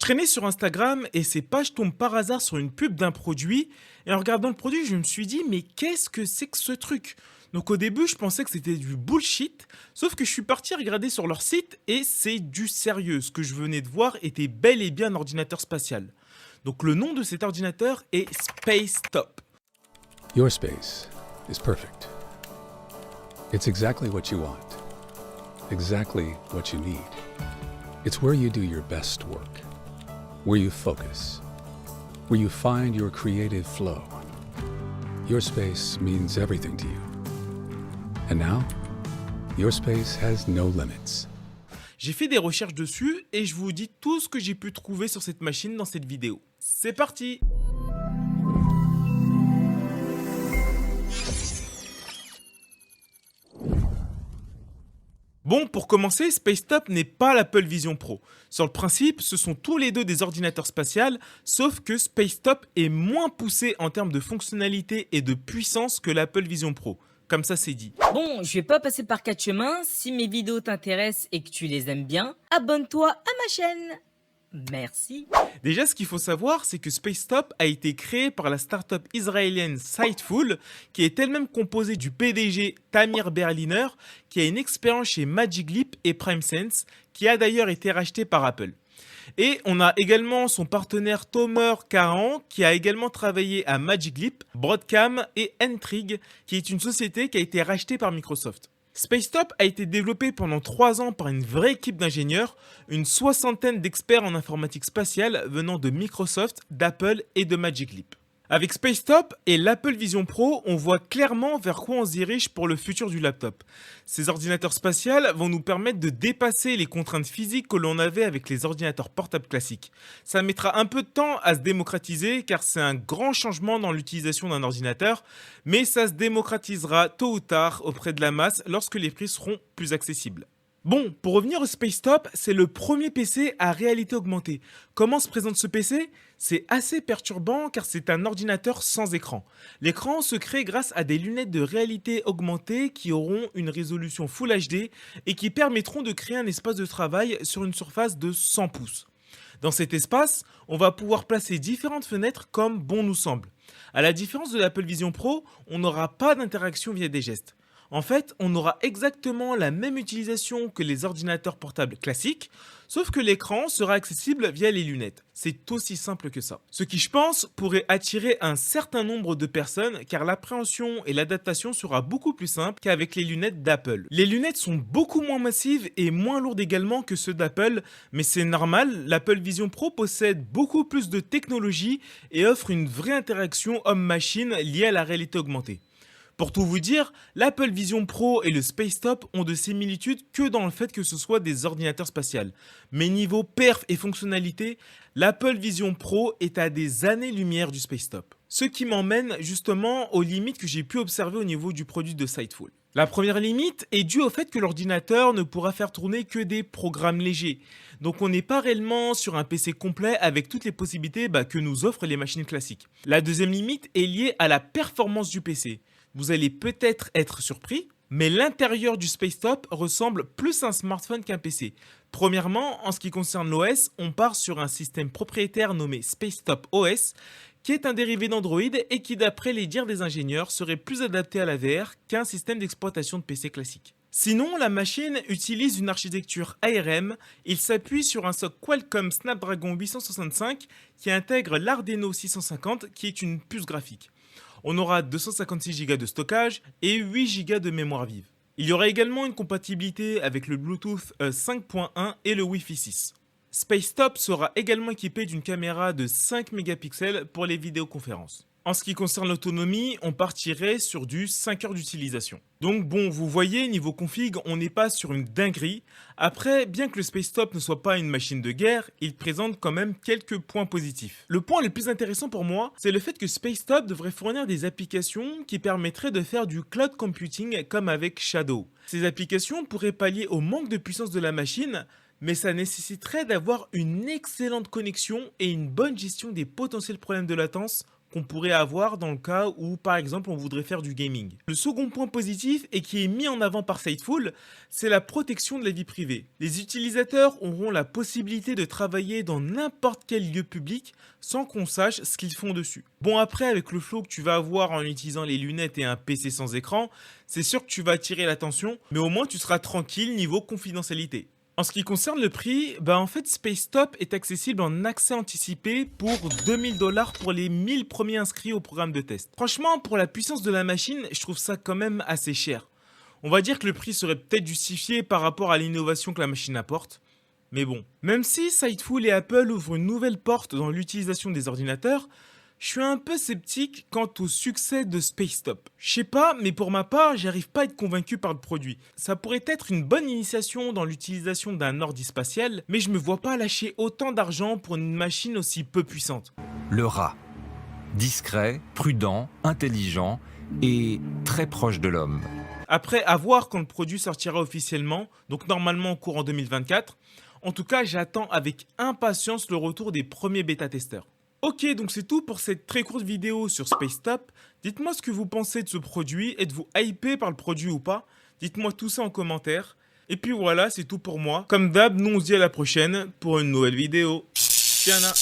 traînais sur Instagram et ces pages tombent par hasard sur une pub d'un produit. Et en regardant le produit, je me suis dit, mais qu'est-ce que c'est que ce truc? Donc au début, je pensais que c'était du bullshit, sauf que je suis parti regarder sur leur site et c'est du sérieux. Ce que je venais de voir était bel et bien un ordinateur spatial. Donc le nom de cet ordinateur est Spacetop. Your space is perfect. It's exactly what you want, exactly what you need. It's where you do your best work, where you focus, where you find your creative flow. Your space means everything to you. And now, your space has no limits. J'ai fait des recherches dessus et je vous dis tout ce que j'ai pu trouver sur cette machine dans cette vidéo. C'est parti! Bon, pour commencer, Spacetop n'est pas l'Apple Vision Pro. Sur le principe, ce sont tous les deux des ordinateurs spatials, sauf que Spacetop est moins poussé en termes de fonctionnalité et de puissance que l'Apple Vision Pro. Comme ça, c'est dit. Bon, je vais pas passer par quatre chemins. Si mes vidéos t'intéressent et que tu les aimes bien, abonne-toi à ma chaîne. Merci. Déjà, ce qu'il faut savoir, c'est que Spacetop a été créé par la start-up israélienne Sightful, qui est elle-même composée du PDG Tamir Berliner, qui a une expérience chez Magic Leap et PrimeSense, qui a d'ailleurs été racheté par Apple. Et on a également son partenaire Tomer Kahan, qui a également travaillé à Magic Leap, Broadcom et Intrigue, qui est une société qui a été rachetée par Microsoft. Spacetop a été développé pendant 3 ans par une vraie équipe d'ingénieurs, une soixantaine d'experts en informatique spatiale venant de Microsoft, d'Apple et de Magic Leap. Avec Spacetop et l'Apple Vision Pro, on voit clairement vers quoi on se dirige pour le futur du laptop. Ces ordinateurs spatials vont nous permettre de dépasser les contraintes physiques que l'on avait avec les ordinateurs portables classiques. Ça mettra un peu de temps à se démocratiser car c'est un grand changement dans l'utilisation d'un ordinateur, mais ça se démocratisera tôt ou tard auprès de la masse lorsque les prix seront plus accessibles. Bon, pour revenir au Spacetop, c'est le premier PC à réalité augmentée. Comment se présente ce PC? C'est assez perturbant car c'est un ordinateur sans écran. L'écran se crée grâce à des lunettes de réalité augmentée qui auront une résolution Full HD et qui permettront de créer un espace de travail sur une surface de 100 pouces. Dans cet espace, on va pouvoir placer différentes fenêtres comme bon nous semble. À la différence de l'Apple Vision Pro, on n'aura pas d'interaction via des gestes. En fait, on aura exactement la même utilisation que les ordinateurs portables classiques, sauf que l'écran sera accessible via les lunettes. C'est aussi simple que ça. Ce qui, je pense, pourrait attirer un certain nombre de personnes car l'appréhension et l'adaptation sera beaucoup plus simple qu'avec les lunettes d'Apple. Les lunettes sont beaucoup moins massives et moins lourdes également que ceux d'Apple, mais c'est normal, l'Apple Vision Pro possède beaucoup plus de technologie et offre une vraie interaction homme-machine liée à la réalité augmentée. Pour tout vous dire, l'Apple Vision Pro et le Spacetop ont de similitudes que dans le fait que ce soit des ordinateurs spatials. Mais niveau perf et fonctionnalité, l'Apple Vision Pro est à des années-lumière du Spacetop. Ce qui m'emmène justement aux limites que j'ai pu observer au niveau du produit de Sightful. La première limite est due au fait que l'ordinateur ne pourra faire tourner que des programmes légers. Donc on n'est pas réellement sur un PC complet avec toutes les possibilités que nous offrent les machines classiques. La deuxième limite est liée à la performance du PC. Vous allez peut-être être surpris, mais l'intérieur du Spacetop ressemble plus à un smartphone qu'un PC. Premièrement, en ce qui concerne l'OS, on part sur un système propriétaire nommé Spacetop OS, qui est un dérivé d'Android et qui, d'après les dires des ingénieurs, serait plus adapté à la VR qu'un système d'exploitation de PC classique. Sinon, la machine utilise une architecture ARM, il s'appuie sur un socle Qualcomm Snapdragon 865 qui intègre l'Ardeno 650 qui est une puce graphique. On aura 256 Go de stockage et 8 Go de mémoire vive. Il y aura également une compatibilité avec le Bluetooth 5.1 et le Wi-Fi 6. Spacetop sera également équipé d'une caméra de 5 mégapixels pour les vidéoconférences. En ce qui concerne l'autonomie, on partirait sur du 5 heures d'utilisation. Donc bon, vous voyez, niveau config, on n'est pas sur une dinguerie. Après, bien que le Spacetop ne soit pas une machine de guerre, il présente quand même quelques points positifs. Le point le plus intéressant pour moi, c'est le fait que Spacetop devrait fournir des applications qui permettraient de faire du cloud computing comme avec Shadow. Ces applications pourraient pallier au manque de puissance de la machine, mais ça nécessiterait d'avoir une excellente connexion et une bonne gestion des potentiels problèmes de latence qu'on pourrait avoir dans le cas où, par exemple, on voudrait faire du gaming. Le second point positif et qui est mis en avant par Sightful, c'est la protection de la vie privée. Les utilisateurs auront la possibilité de travailler dans n'importe quel lieu public sans qu'on sache ce qu'ils font dessus. Bon, après, avec le flow que tu vas avoir en utilisant les lunettes et un PC sans écran, c'est sûr que tu vas attirer l'attention, mais au moins tu seras tranquille niveau confidentialité. En ce qui concerne le prix, en fait Spacetop est accessible en accès anticipé pour 2000$ pour les 1000 premiers inscrits au programme de test. Franchement, pour la puissance de la machine, je trouve ça quand même assez cher. On va dire que le prix serait peut-être justifié par rapport à l'innovation que la machine apporte. Mais bon, même si Sightful et Apple ouvrent une nouvelle porte dans l'utilisation des ordinateurs, je suis un peu sceptique quant au succès de Spacetop. Je sais pas, mais pour ma part, j'arrive pas à être convaincu par le produit. Ça pourrait être une bonne initiation dans l'utilisation d'un ordi spatial, mais je me vois pas lâcher autant d'argent pour une machine aussi peu puissante. Le rat. Discret, prudent, intelligent et très proche de l'homme. Après, à voir quand le produit sortira officiellement, donc normalement au courant 2024. En tout cas, j'attends avec impatience le retour des premiers bêta-testeurs. Ok, donc c'est tout pour cette très courte vidéo sur Spacetop. Dites-moi ce que vous pensez de ce produit. Êtes-vous hypé par le produit ou pas? Dites-moi tout ça en commentaire. Et puis voilà, c'est tout pour moi. Comme d'hab, nous on se dit à la prochaine pour une nouvelle vidéo. Tiana.